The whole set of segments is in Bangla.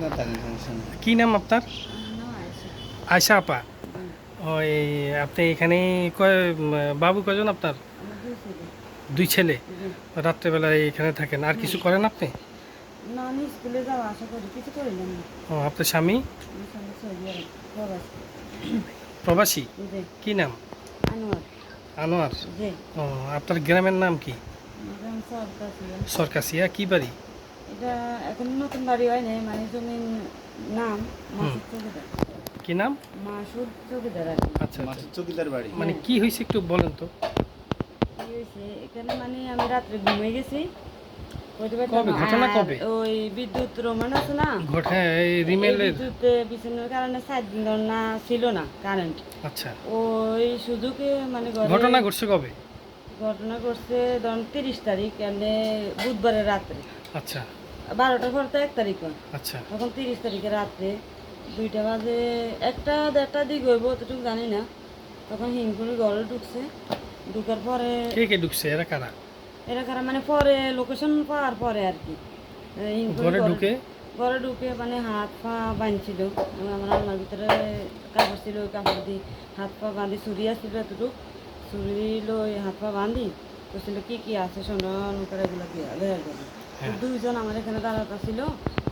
না তাহলে সমস্যা নেই। কি নাম আপনার? নাম আয়েশা। আয়শা আপা। ওই আপনি এখানে বাবু কজন আপনার? আমার দুই ছেলে। দুই ছেলে। জি। রাত্রেবেলায় এখানে থাকেন, আর কিছু করেন আপনি? না, আমি স্কুলে যাওয়া আশা করি, কিছু করিলাম না। ও, আপনার স্বামী আমার সঙ্গে সৌদি আরব প্রবাসী। প্রবাসী? জি। কি নাম? আনোয়ার। আনোয়ার। জি। ও, আপনার গ্রামের নাম কি? আমার গ্রাম সরকারিয়া। সরকাসিয়া। কি বাড়ি? এটা এখন নতুন বাড়ি হয় নাই, মানে জমির নাম মাসুদ চৌকিদার। কি নাম? মাসুদ চৌকিদার আর কি। আচ্ছা, মাসুদ চৌকিদার বাড়ি। মানে কি হয়েছে একটু বলেন তো। কি হয়েছে এখানে, মানে আমি রাত্রে ঘুমিয়ে গেছি। কবে ঘটনা কবে? ওই বিদ্যুৎ রোমান আছে না, এই রিমেলের। বিদ্যুৎ বিচ্ছিন্নের কারণে 4 দিন ধরে না ছিল না কারেন্ট। আচ্ছা, ওই সুযোগে মানে ঘটনা ঘটছে কবে? ঘটনা ঘটছে ধরুন 30 তারিখ, এমনি বুধবারের রাত্রে। আচ্ছা 12টার পর তো 1 তারিখ হয়। আচ্ছা। তখন 30 তারিখের রাত্রে 2টা বাজে, 1টা-1.5টা দিক হইব, অতটুকু জানি না। তখন হিমকুড়ি ঘরে ঢুকছে, ঢুকার পরে কে ঢুকছে, এরা কারা? এরা কারা মানে পরে লোকেশন পাওয়ার পরে আর কি ঘরে ঢুকে? ঘরে ঢুকে মানে হাত পা বাঁধছিল। আমার আলমার ভিতরে কাপড় ছিল, ওই কাপড় দিয়ে হাত পা বাঁধি, চুরি আসছিল এতটুকু, চুরি লই হাত পা বাঁধি বলছিল কি কি আছে শোনো নৌকার এগুলো বের করবো। দুইজন আমার এখানে দাঁড়াতে ছিল,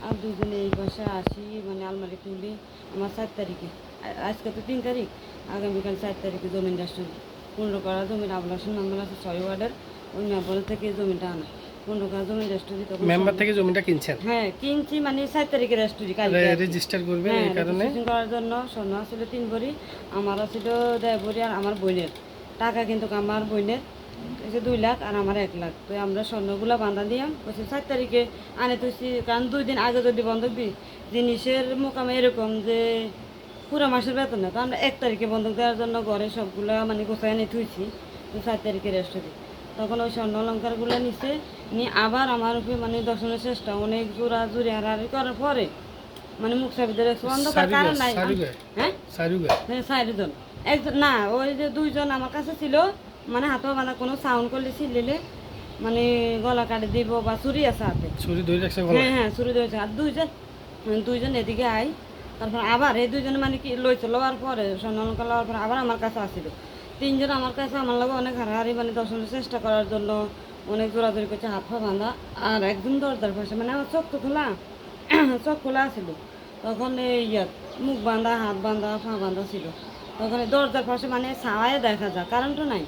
আর দুইজনে এই পাশে আসি, মানে আলমারি খুলি। আমার 4 তারিখে, আজকে তো 3 তারিখ, আগামীকাল 4 তারিখে জমিন রাষ্ট্র 15 করা জমির আবলাসন নাম্বার আছে 6 ওয়ার্ডের, ওই মেম্বার থেকে জমিটা আনা 15 করা জমির রেস্টুরি। তখন মেম্বার থেকে জমিটা কিনছেন? হ্যাঁ কিনছি, মানে 4 তারিখে রেস্টুরি রেজিস্টার করবেন এই কারণে। রেজিস্ট্রেশন করার জন্য স্বর্ণ ছিল 3 ভরি, আমার ছিল 1.5 ভরি, আর আমার বোনের টাকা কিন্তু আমার বোনের 2 লাখ আর আমার 1 লাখ। তো আমরা স্বর্ণগুলা বাঁধা দিয়াম, বলছি 4 তারিখে আনে তুইছি, কারণ 2 দিন আগে যদি বন্ধক দিই জিনিসের মোকামে এরকম যে পুরো মাসের বেতন না, তো আমরা 1 তারিখে বন্ধক দেওয়ার জন্য ঘরে সবগুলা মানে গোছায় নিয়ে থুইছি, তো 4 তারিখে রেস্টুরি। তখন ওই স্বর্ণ অলঙ্কারগুলো নিচে নিয়ে আবার আমার উপরে মানে দর্শনের চেষ্টা, অনেক জোরা জুড়ে হারাহারি করার পরে মানে মুখ সাবিদের অন্ধকার কারণ নাই। হ্যাঁ হ্যাঁ 4 জন, একজন না, ওই যে 2 জন আমার কাছে ছিল, মানে হাত বাঁধা, কোনো সাউন্ড করলে ছিলিলে মানে গলা কাটে দিব, বা ছুরি আছে হাতে, ছুরি ধরে রাখছে। হ্যাঁ হ্যাঁ ছুরি ধরেছে। আর 2 জন এদিকে আই, তারপর আবার এই 2 জন মানে কি লইছে, লওয়ার পরে স্বর্ণ অলঙ্কার লওয়ার পরে আবার আমার কাছে আসছিল। 3 জন আমার কাছে, আমার লগে অনেক হারাহারি মানে দর্শনের চেষ্টা করার জন্য অনেক জোরাজোরি করছে, হাত পা বাঁধা। আর একদম দরজার পাশে, মানে আমার চোখ তো খোলা চোখ খোলা ছিল, তখন এই মুখ বাঁধা, হাত বাঁধা, পা বাঁধা ছিল। তখন এই দরজার পাশে মানে ছাওয়ায় দেখা যায়, কারেন্টও নাই,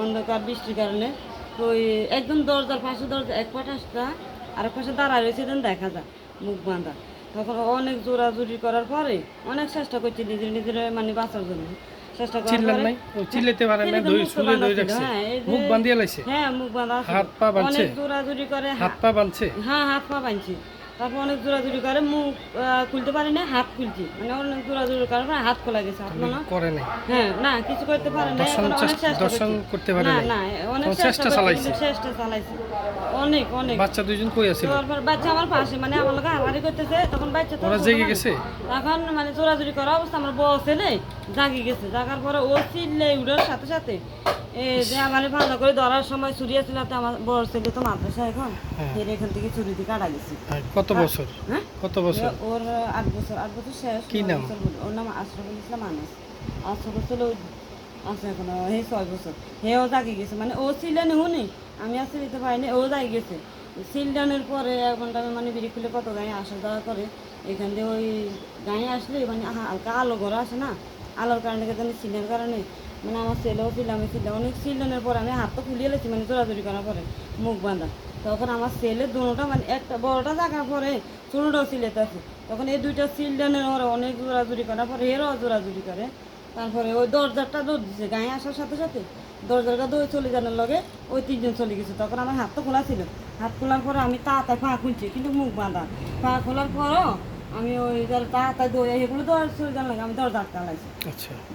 অন্ধকার বৃষ্টির কারণে। তো ওই একদম দরজার পাশে, দরজা এক পাশটা আর এক পাশে দাঁড়ায় রয়েছে, দেখা যায় মুখ বাঁধা। তখন অনেক জোরাজুরি করার পরে অনেক চেষ্টা করছি নিজের নিজের মানে বাঁচার জন্য, চেষ্টা করার পরে মুখ বাঁধিয়ে লাইছে। হ্যাঁ মুখ বাঁধা, হাত পা বাঁধছে, অনেক জোরাজুরি করে, হাত পা বাঁধছে। হ্যাঁ হাত পা বাঁধছি। তারপর অনেক জোরাজুরি করে, মুখ খুলতে পারি না, হাত খুলছি, মানে অনেক জোরাজুরি করার পরে হাত খোলা গেছে। করে নাই? হ্যাঁ না, কিছু করতে পারে না, দর্শন করতে পারে না, না। না অনেক চেষ্টা চালাইছে, অনেক অনেক। বাচ্চা 2 জন কই আছিল? তারপর বাচ্চা আমার পাশে, মানে আমার লগে হারাহারি করতেছে, তখন বাচ্চা তো ওরা জেগে গেছে। তখন মানে জোরাজুরি করা অবস্থা, আমার বউ ছেলে জাগি গেছে। জাগার পরে ও চিল্লে উড়ার সাথে সাথে যে আমার ভালো করে ধরার সময় চুরি আসছিল, আমার বড় ছেলে তো মাদ্রাসা এখন, ফের এখান থেকে চুরি দিয়ে কাটা গেছে। কত বছর? হ্যাঁ কত বছর? ওর 8 বছর, 8 বছর শেষ। কি নাম? ওর নাম আশরাফুল ইসলাম আনাস। 8 বছর আছে এখন, হে 6 বছর, হেও জাগি গেছে, মানে ও ছিলেন হুনি, আমি আসতে দিতে পারিনি, ও জাগি গেছে। সিলডানের পরে 1 ঘন্টা মানে বিড়ি খুলে কত গায়ে আসা যাওয়া করে, এখান দিয়ে ওই গায়ে আসলে মানে হালকা আলো ঘর আসে না, আলোর কারণে জানি সিলের কারণে মানে আমার ছেলেও ছিল, আমি ছিল অনেক সিলডানের পরে আমি হাত তো খুলিয়ে লেছি, মানে জোরাজোরি করার পরে মুখ বাঁধা। তখন আমার ছেলে দুটোটা মানে একটা বড়টা জাগার পরে ছোটোটাও সিলেতে আছে, তখন এই 2টা সিলডানের ওরা অনেক জোরাজুরি করার পরে এরাও জোরাজুরি করে। তারপরে ওই দরজাটা দৌড় দিচ্ছে, গায়ে আসার সাথে সাথে দরজাটা দৌড়ে চলে যাওয়ার লগে ওই 3 জন চলে গেছে। তখন আমার হাত তো খোলা ছিল, হাত খোলার পরে আমি তাড়াতাড়ি পা খুলছি, কিন্তু মুখ বাঁধা। পা খোলার পরও আমি ওই তাড়াতাড়ি দৌড়ে এগুলো দরজা চলে যাওয়ার লাগে আমি দরজা আটকা লাগছি।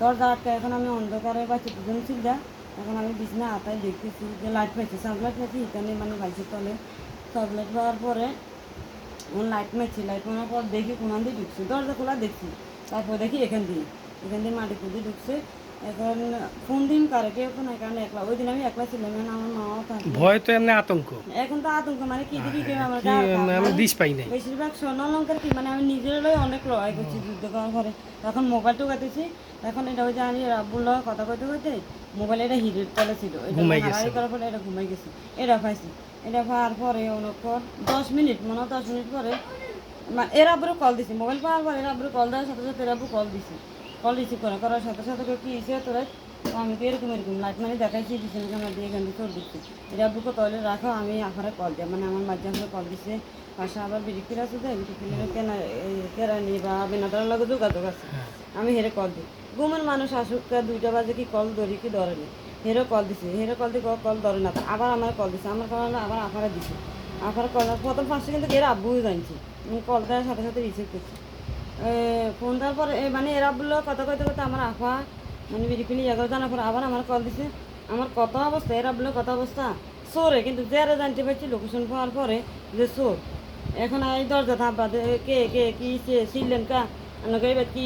দরজা আটকা এখন আমি অন্ধকারে বাচ্চা 2 জন ছিল, এখন আমি বিছনা আটায় দেখতেছি যে লাইট পাইছি, সাবলাইট পাইছি, এখানে মানে বাইশের তলে সাবলাইট পাওয়ার পরে লাইট মারছি, লাইট মারার পর দেখি কোনান দিয়ে ঢুকছি, দরজা খোলা দেখছি, তারপর দেখি এখান দিয়ে মাটি খুঁজে ঢুকছে। এখন ফোন দিন কারে কেউ তো নাই, কারণ একলা ওই দিন আমি একলা ছিলাম, এখন আমার মাও থাকে। ভয় তো এমনি আতঙ্ক এখন তো আতঙ্ক মানে কি দিকে কেউ আমার কি গায়ে হাত আমি মানে দিশ পাই নাই। বেশিরভাগ স্বর্ণ অলঙ্কার কি মানে আমি নিজের লই অনেক লড়াই করছি যুদ্ধ করার পরে। তখন মোবাইল টোকাতেছি, এখন এটা ওই যে আমি রাব্বুর লগে কথা কইতে কইতে মোবাইল এটা হিরের তলে ছিল, এটা ঘুমাই গেছে। হারাই করার পরে এটা ঘুমাই গেছে। এটা পাইছি, এটা পাওয়ার পরে অনেকক্ষণ 10 মিনিট মনে হয় 10 মিনিট পরে এর আব্বুরে কল দিছি, মোবাইল পাওয়ার পর এর আব্বুরে কল দেওয়ার সাথে সাথে এর আব্বু কল দিছি, কল রিসিভ করার সাথে সাথে কই, কি হয়েছে তোরা? তো আমি তো এরকম লাইট মানে দেখাইছি পিছনে ক্যামেরা দিয়ে এখান থেকে চোর দিচ্ছি। এর আব্বুকে তলে রাখো, আমি আফারে কল দিই, মানে আমার মাঝে আফারে কল দিছে। পাশে আবার বিরিকির আছে, যে বিরিকির কেরানি বা বেনাদার লগে যোগাযোগ আছে, আমি হেরে কল দিই। ঘুমের মানুষ আসুক 2টা বাজে কি কল ধরি কি ধরেনি, হেরে কল দিছি, হেরে কল দিয়ে কল ধরে না, আবার আমার কল দিছে, আমার কল আবার আফারে দিছি। আফারে কল প্রথম ফার্স্টে কিন্তু এর আব্বুও জানছি, আমি কল দেওয়ার সাথে সাথে রিসিভ করছি। ফোন দেওয়ার পরে মানে এরা বললো কথা কইতে কইতে আমার আফা মানে বিরিকুলি জায়গা জানার পরে আবার আমার কল দিছে। আমার কত অবস্থা, এরা বললো কত অবস্থা চোরে, কিন্তু যারা জানতে পারছি লোকেশন পাওয়ার পরে যে চোর। এখন এই দরজা থাপা কে কে কি ছিলেন কা আমাকে এবার কি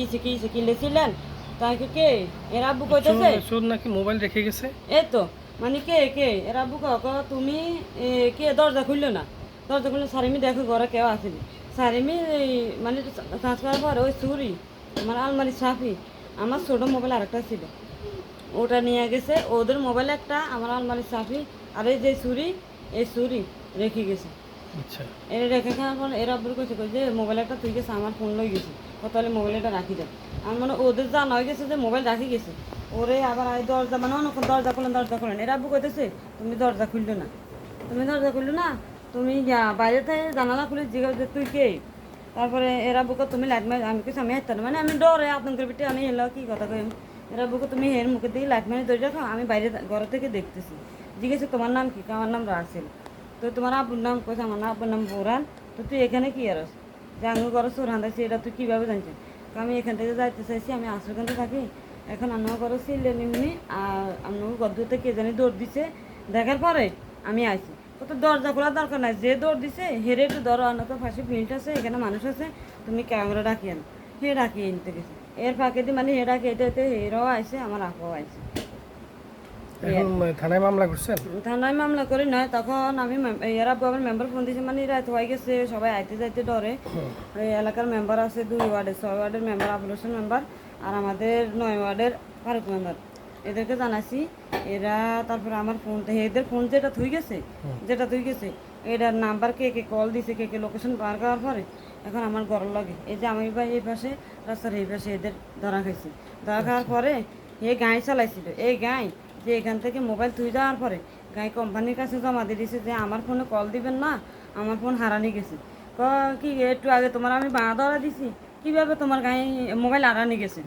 কিনলে ছিলেন তাই কে এরা আব্বু কইতেছে চোর নাকি মোবাইল রেখে গেছে। এই তো মানে কে এরা আব্বু ক তুমি কে দরজা খুললো না, দরজা খুললে সারিমি দেখো ঘরে কেউ আসেনি। সারিমি মানে কাজ করার পরে ওই চুরি আমার আলমারি সাফি, আমার ছোটো মোবাইল আরেকটা ছিল ওটা নিয়ে গেছে, ওদের মোবাইল একটা, আমার আলমারি সাফি, আর এই যে চুরি এই চুরি রেখে গেছে। আচ্ছা, এটা রেখে খাওয়ার পর এরা আব্বুর কইছে যে মোবাইল একটা তুই গেছে, আমার ফোন লই গেছে, ও তাহলে মোবাইলটা রাখি দেয়। আমার মানে ওদের জানা হয়ে গেছে যে মোবাইল রাখি গেছে। ওরে আবার এই দরজা মানে অনেকক্ষণ দরজা খুলেন, এরা আব্বু কইতেছে তুমি দরজা খুললো না, তুমি দরজা খুললো না, তুমি বাইরে থেকে জানালা খুলে জিজ্ঞাসা যে তুই কে? তারপরে এরা বুকে তুমি লাইট মারি, আমি কিছু আমি হাঁটতাম মানে আমি ডরে আতঙ্কের ভিতরে আমি এলো কি কথা কই, এরা বুকে তুমি এর মুখের দিকে লাইট মারি ধরে রাখো, আমি বাইরে ঘর থেকে দেখতেছি। জিজ্ঞেসে তোমার নাম কি? আমার নাম রাসেল। তো তোমার আব্বুর নাম কইছে, আমার না আব্বুর নাম বোরান। তো তুই এখানে কি আর যে আমি ঘরে চোর হান্দাইছি, এটা তুই কীভাবে জানছিস? আমি এখান থেকে যাইতে চাইছি, আমি আশ্রয়কেন্দ্রে থাকি, এখন আমার ঘরে ছিলে নিমনি আর আপনার গদ্দতে কে জানি দৌড় দিছে, দেখার পরে আমি আইছি। তো দরজা খোলার দরকার নাই, যে দৌড় দিছে হেরে একটু ধরো, আনা তো পাশে প্রিন্ট আছে, এখানে মানুষ আছে, তুমি ক্যামেরা ডাকিয়ে আনো, হে ডাকিয়ে নিতে গেছে। এর ফাঁকে দিয়ে মানে হে ডাকিয়ে এতে হেরাও আইছে, আমার আপাও আইছে। এখন থানায় মামলা করছেন? থানায় মামলা করি নয়, তখন আমি এরা আবার মেম্বার ফোন দিয়েছে, মানে রাত হয়ে গেছে, সবাই আইতে যাইতে ডরে। এই এলাকার মেম্বার আছে 2 ওয়ার্ডের, 6 ওয়ার্ডের মেম্বার আবুল হোসেন মেম্বার, আর আমাদের 9 ওয়ার্ডের ফারুক মেম্বার, এদেরকে জানাইছি। এরা তারপরে আমার ফোন, এদের ফোন যেটা থুই গেছে এটার নাম্বার কে কে কল দিছে, কে কে লোকেশন পার করার পরে এখন আমার গরম লাগে। এই যে আমি ভাই এই পাশে রাস্তার এই পাশে এদের ধরা খাইছি, ধরা খাওয়ার পরে এ গাড়ি চালাইছিল, এই গাড়ি যে এখান থেকে মোবাইল থুই যাওয়ার পরে গাই কোম্পানির কাছে জমা দিয়ে দিয়েছে যে আমার ফোনে কল দিবেন না, আমার ফোন হারানি গেছে। কি একটু আগে তোমার আমি বাঁ ধরা দিছি, কীভাবে তোমার গায়ে মোবাইল হারানি গেছে?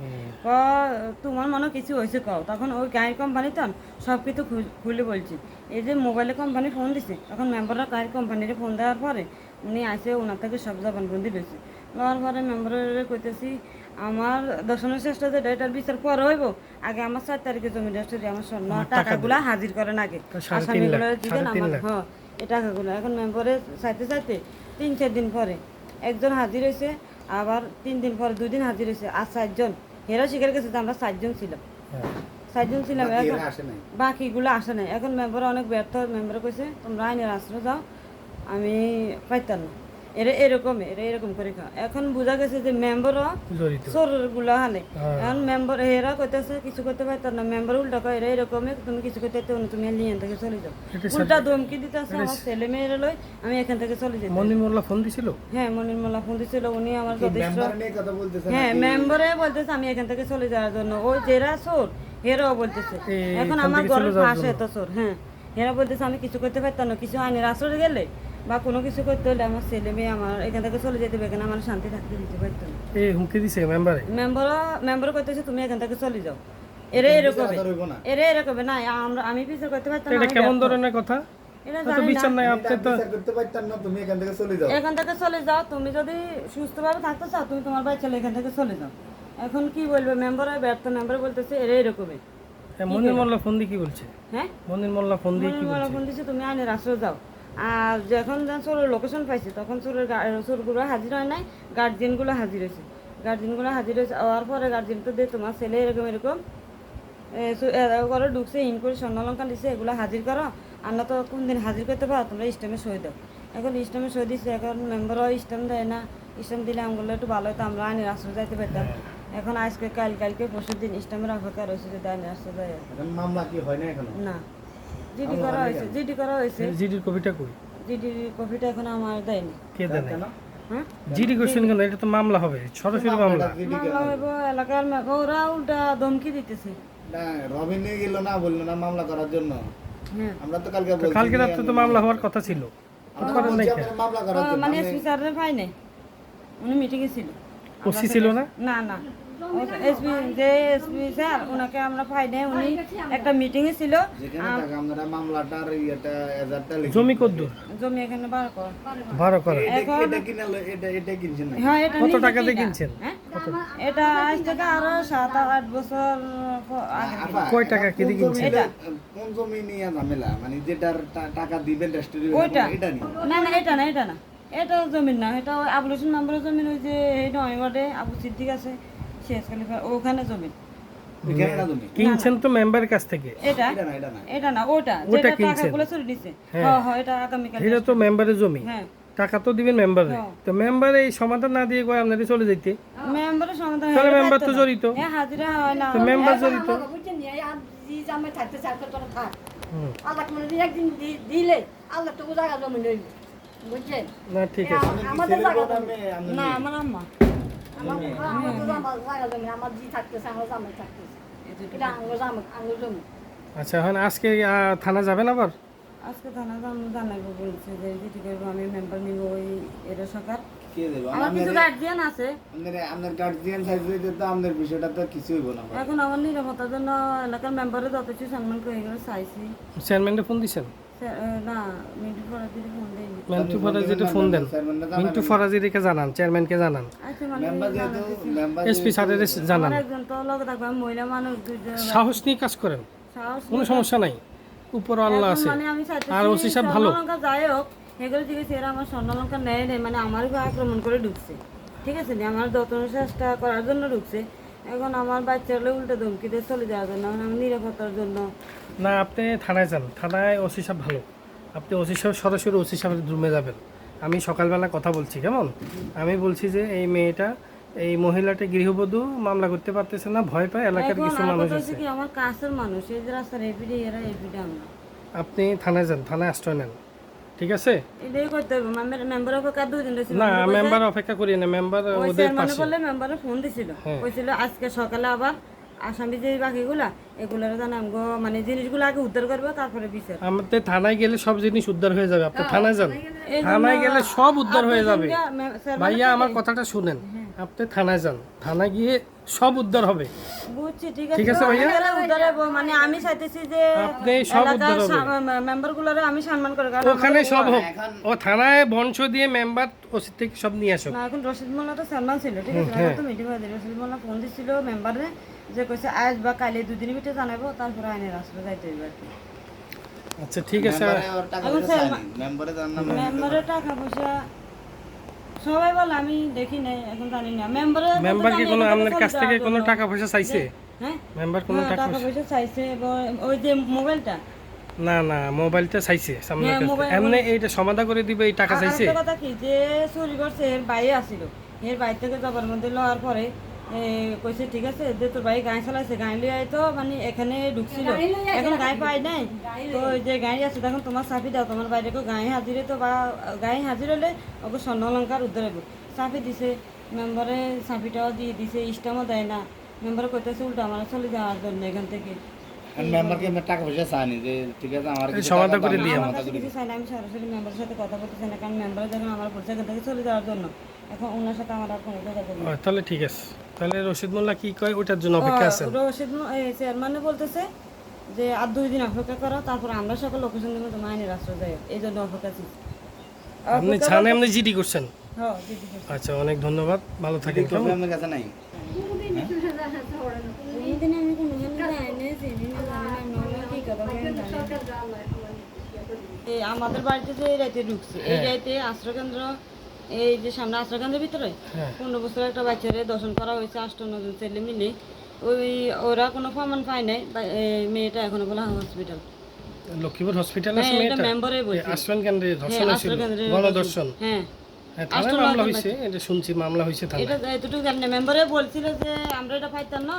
তোমার মনে কিছু হয়েছে কও। তখন ওই গাড়ির কোম্পানি তো সব কিছু খুলে বলছি। এই যে মোবাইলে কোম্পানি ফোন দিছে, তখন মেম্বাররা গাড়ির কোম্পানির ফোন দেওয়ার পরে উনি আসে, ওনার থেকে সব জবানবন্দি রয়েছে। নেওয়ার পরে মেম্বারের কইতেছি আমার দর্শনের চেষ্টা যেটা এটার বিচার পরে হইব, আগে আমার 4 তারিখে জমি রেজিস্ট্রি আমার স্বর্ণ টাকাগুলা হাজির করেন আগে, আসামিগুলো দিবেন আমার। হ্যাঁ এই টাকাগুলো এখন মেম্বারে চাইতে 3-4 দিন পরে একজন হাজির হয়েছে, আবার 3 দিন পরে 2 দিন হাজির হয়েছে, আর 4 জন। হেরা স্বীকার গেছে যে আমরা 4 জন ছিলাম, 4 জন ছিলাম, এখন বাকিগুলো আসে নাই। এখন মেম্বার অনেক ব্যর্থ, মেম্বার কইছে তোমরা আইনের আশ্রয় যাও, আমি পাইতাম না। এরা এরকম করে খাওয়া। এখন বোঝা গেছে যে মেম্বারও চোরগুলো হালে। এখন মেম্বার এরা কইতেছে কিছু করতে পারতাম না, মেম্বার উল্টা কয় এরা এরকমই, তুমি কিছু করতে পারতো না, তুমি লিয়ে থেকে চলে যাও। উল্টা ধমকি দিতেছে আমার ছেলে মেয়েরা লই, আমি এখান থেকে চলে যাই। মনির মোল্লা ফোন দিছিল? হ্যাঁ মনির মোল্লা ফোন দিছিল, উনি আমার যথেষ্ট। হ্যাঁ মেম্বারে বলতেছে আমি এখান থেকে চলে যাওয়ার জন্য, ওই যেরা চোর হেরাও বলতেছে এখন আমার ঘরের পাশে তো চোর। হ্যাঁ হেরা বলতেছে আমি কিছু করতে পারতাম না, কিছু আইনের আশ্রয় গেলে বা কোনো কিছু করতে হলে আমার ছেলে মেয়ে আমার এখান থেকে চলে যেতে হবে, এখানে আমার শান্তি থাকতে দিতে পারতো না। এই হুমকি দিছে মেম্বার করতেছে তুমি এখান থেকে চলে যাও, এরকম না আমি বিচার করতে পারতাম না। এটা কেমন ধরনের কথা? এটা তো বিচার নাই, আপনি তো করতে পারতেন না, তুমি এখান থেকে চলে যাও। এখান থেকে চলে যাও, তুমি যদি সুস্থভাবে থাকতে চাও তুমি তোমার বাড়ি ছেলে এখান থেকে চলে যাও। এখন কি বলবে মেম্বার, ব্যর্থ মেম্বার বলতেছে এরকমই। মনির মোল্লা ফোন দিয়ে কি বলছে? হ্যাঁ মনির মোল্লা ফোন দিয়ে কি বলছে? ফোন দিছে তুমি আইনের আশ্রয় যাও। আর যখন চোরের লোকেশন পাইছে তখন চোরগুলো হাজির হয় নাই, গার্জিয়ানগুলো হাজির হয়েছে। হওয়ার পরে গার্জিয়ান তো দিয়ে তোমার ছেলে এরকম করে ঢুকছে ইন করে স্বর্ণালঙ্কার দিছে এগুলো হাজির করো আর না তো কোন দিন হাজির করতে পারো তোমরা স্টেমে সই দাও এখন স্টেমে সই দিচ্ছে এখন মেম্বারও স্টেম দেয় না স্টেম দিলে আমগুলো একটু ভালো হতো আমরা আইনের আশ্রয় যাইতে পারতাম এখন আজকে কালকে পরশু দিন স্টেমের অপেক্ষা রয়েছে যদি আইনের আশ্রয় যায় এখন মামলা কি হয় না এখনো? না জিডি করা হয়েছে জিডির কপিটা কই? জিডির কপিটা এখন আমার দেয়নি কে দেন? কেন? হ্যাঁ জিডি করছেন কেন? এটা তো মামলা হবে, সরাসরি মামলা। মামলা হইব এলাকার ওরা উল্টা ধমকি দিতেছে না, রবিন নিয়ে গেল না, বললো না মামলা করার জন্য। হ্যাঁ আমরা তো কালকে তো বলছি কালকে যে রাত্রে তো মামলা হওয়ার কথা ছিল। আমরা করেন নাই বলছি কেন? আপনারা মামলা করার জন্য। মানে এসপি স্যারের ভাই নেই উনি মিটিংয়ে ছিল ওসি ছিল না? না এসপি যে এসপি স্যার ওনাকে আমরা পাই নাই উনি একটা মিটিংয়ে ছিল যেখানে থাকে আপনারা মামলাটার ইয়েটা এজারটা লিখে জমি কদ্দুর? জমি এখানে বার কর ভাড়া করে? এটা কিনলো, এটা কিনছেন না? হ্যাঁ এটা কত নিজে টাকা দিয়ে কিনা। কিনছেন? হ্যাঁ? এটা আজ থেকে আরো 7-8 বছর আগে আপা, কয় টাকা এখন কি দিয়ে কোন কিনছেন? জমিটা- কোন জমি নিয়ে ঝামেলা? মানে যেটার টাকা দিবেন রেস্টুরেন্ট ওইটা এটা নিয়ে। না এটা না এটা জমিন না এটা ওই আবুল হোসেন নাম্বারের জমিন ওই যে এই নয় ওয়ার্ডে আবু সিদ্দিক আছে শেষ খালিফা ওখানে জমিন ওইখানে না জমি। কিনছেন তো মেম্বারের কাছ থেকে? এটা এটা না। এটা না ওটা ওটা যেটা কিনছেন? টাকাগুলো চুরি দিছে হ্যাঁ। হ্যাঁ এটা আগামীকাল এটা তো মেম্বারের জমি, হ্যাঁ টাকা তো দিবেন মেম্বারে। হ্যাঁ। তো মেম্বার এই সমাধান না দিয়ে কয় আপনাদের চলে যাইতে? মেম্বারের সমাধান তাহলে হয়ে মেম্বার তো যাইতো না। জড়িত। হ্যাঁ হাজিরা হয় না তো মেম্বার জড়িত। হুম। দিলে আল্লাহ তো জায়গা জমি লইব বুঝছেন না ঠিক আছে। আমাদের জায়গা জমি না আমার আম্মা আমার তো জায়গা জমি আমার জি থাকতেছে আমার জামাই থাকতেছে এটা আঙ্গুর জমি আচ্ছা এখন আজকে থানা যাবেন আবার? আজকে থানা জানাইবো বলছে যে যেটি করবো আমি মেম্বার নিব ওই এর সরকার কে দেব? আমার কিছু গার্জিয়ান আছে আপনার গার্জিয়ান থাকবে তো আপনার বিষয়টা তো কিছু হইব না। এখন আমার নিরাপত্তার জন্য এলাকার মেম্বারে যত কিছু সম্মান করে এগুলো চাইছি চেয়ারম্যানকে ফোন দিছেন? না মিন্টু ফরাজির ফোন দেয়নি মিন্টু ফরাজিকে ফোন দেন। মিন্টু ফরাজিকে জানান, চেয়ারম্যানকে জানান, আচ্ছা মানে মেম্বার যেহেতু মেম্বার এসপি স্যারের জানান। আমার একজন তো লগে থাকবে আমি মহিলা মানুষ দুইজন সাহস নিয়ে কাজ করেন, সাহস কোনো সমস্যা নাই, উপর আল্লাহ আছে। মানে আমি চাইতেছি আর ওসি সাহেব ভালো। স্বর্ণলঙ্কা যাই হোক এগুলো ঠিক আছে এরা আমার স্বর্ণলঙ্কা নেয় নেই মানে আমার উপর আক্রমণ করে ঢুকছে ঠিক আছে নি আমার যত্ন চেষ্টা করার জন্য ঢুকছে এখন আমার বাচ্চাগুলো উল্টো ধমকি দিয়ে চলে যাওয়ার জন্য এখন আমার নিরাপত্তার জন্য না আপনি থানায় যান, থানায় ওসি সাহেব ভালো। আপনি ওসি সাহেব সরাসরি ওসি সাহেবের রুমে যাবেন। আমি সকালবেলা কথা বলছি কেমন, আমি বলছি যে এই মেয়েটা এই মহিলাটা গৃহবধূ মামলা করতে পারতেছে না, ভয় পায়, এলাকার এখন কিছু আর মানুষ কথা হচ্ছে আছে। কি আমার কাছের মানুষ এই যে রাস্তার এপিডে এরা এপিডে আমরা আপনি থানায় যান, থানায় আশ্রয় নেন, ঠিক আছে? এটাই করতে হবে মেম্বার অপেক্ষা 2 দিন রয়েছে না মেম্বার অপেক্ষা করি না, মেম্বার ওই ওদের মানে পাশে। বললে মেম্বারে ফোন দিছিল হ্যাঁ। কইছিল আজকে সকালে আবার আসামি যে বাকিগুলা এগুলার জানাম গো মানে জিনিসগুলো আগে উদ্ধার করবো তারপরে বিচার আমাদের থানায় গেলে সব জিনিস উদ্ধার হয়ে যাবে। আপনি থানায় যান, থানায় গেলে সব উদ্ধার হয়ে যাবে। ভাইয়া আমার কথাটা শুনেন, আপনি থানায় যান, থানায় গিয়ে সব উদ্ধার হবে। বুঝছি ঠিক ঠিক আছে আছে ভাইয়া? গেলে উদ্ধার হবো মানে আমি চাইতেছি যে আপনি সব উদ্ধার হবে। মেম্বার গুলারে আমি সম্মান করে কারণ ওখানে সব হোক, ও থানায় বঞ্চ দিয়ে মেম্বার ওসি থেকে সব নিয়ে আসো। না এখন রশিদ মোল্লা তো সম্মান ছিল ঠিক আছে এখন তো মিটিং হয়ে রশিদ মোল্লা ফোন দিছিল মেম্বারে যে কইছে আজ বা কালে 2 দিনের ভিতরে জানাবো তারপরে আইনের রাস্তায় যাইতে হইবে আর কি আচ্ছা ঠিক আছে। মেম্বারে ওর টাকা পয়সা চায়নি। মেম্বারে জান না মেম্বারের টাকা পয়সা সবাই বলে আমি দেখি নাই এখন জানি না মেম্বার কি কোনো আপনার কাছ থেকে কোনো টাকা পয়সা চাইছে? হ্যাঁ মেম্বার কোনো টাকা টাকা পয়সা চাইছে ওই যে মোবাইলটা না না মোবাইলটা চাইছে সামনে হ্যাঁ, কাছে মোবাইল- এমনি এইটা সমাধা করে দিবে এই টাকা চাইছে? আরেকটা কথা কি যে চুরি করছে এর বাইরে আসিল এর বাইরে থেকে জবার মধ্যে লওয়ার পরে কইছে ঠিক আছে যে তোর ভাই গাড়ি চালাইছে গাড়ি লিয়ে তো মানে এখানে ঢুকছিল এখন গাড়ি পাই নাই তো ওই যে গাড়ি আছে তখন তোমার চাবি দাও তোমার বাইরে গাড়ি হাজিরে তো বা গাড়ি হাজির হলে ওকে স্বর্ণ অলঙ্কার উদ্ধার হইব চাবি দিছে মেম্বারে চাবিটাও দিয়ে দিছে ইস্টামও দেয় না মেম্বারে কইতেছে উল্টো আমার চলে যাওয়ার জন্য এখান থেকে মেম্বারকে আমরা টাকা পয়সা চায়নি যে ঠিক আছে আমার কিছু সমাধা টাকা করে দাও, দিয়ে আমার সমাধা কাছে করে কিছু চাই না আমি সরাসরি মেম্বারের সাথে কথা বলতে চাই না কারণ মেম্বার যখন আমার পরিচয় এখান থেকে চলে যাওয়ার জন্য এখন ওনার সাথে আমার আর কোনো যোগাযোগ নেই তাহলে ঠিক আছে, তাহলে রশিদ মোল্লা কি কয় ওটার জন্য অপেক্ষা আছেন? রশিদ চেয়ারম্যানে বলতেছে যে আর 2 দিন অপেক্ষা করো তারপর আমরা সকল লোকেশন দেবো তোমার আইনের রাস্তায় যাই এই জন্য অপেক্ষা ছিল আপনি ছানে এমনি জিডি করছেন? হ্যাঁ দিদি আচ্ছা অনেক ধন্যবাদ, ভালো থাকেন। কিন্তু আপনার কাছে নাই। কোনোদিন আমি কোনো আইনে চিনি না জানি না নলে কি কথা বলেন এই আমাদের বাড়িতে যে রাতে ঢুকছে এই রাতে আশ্রয়কেন্দ্র এই যে সামনে আশ্রয়কেন্দ্রের ভিতরে হ্যাঁ। 15 বছর একটা বাচ্চারে দর্শন করা হয়েছে 8-9 জন ছেলে মিলে ওই ওরা কোনো প্রমাণ পায় নাই মেয়েটা এখনো বলা হসপিটাল লক্ষ্মীপুর হসপিটালে আছে হ্যাঁ, এটা মেয়েটা মেম্বারে বলছে। আশ্রয়ণ কেন্দ্রে ধর্ষণ হ্যাঁ, হয়েছিল আশ্রয়কেন্দ্রে গণধর্ষণ হ্যাঁ হ্যাঁ থানায় মামলা হয়েছে এটা শুনছি মামলা হয়েছে থানায় এটা এতটুকু জানি না মেম্বারে বলছিল যে আমরা এটা পাইতাম না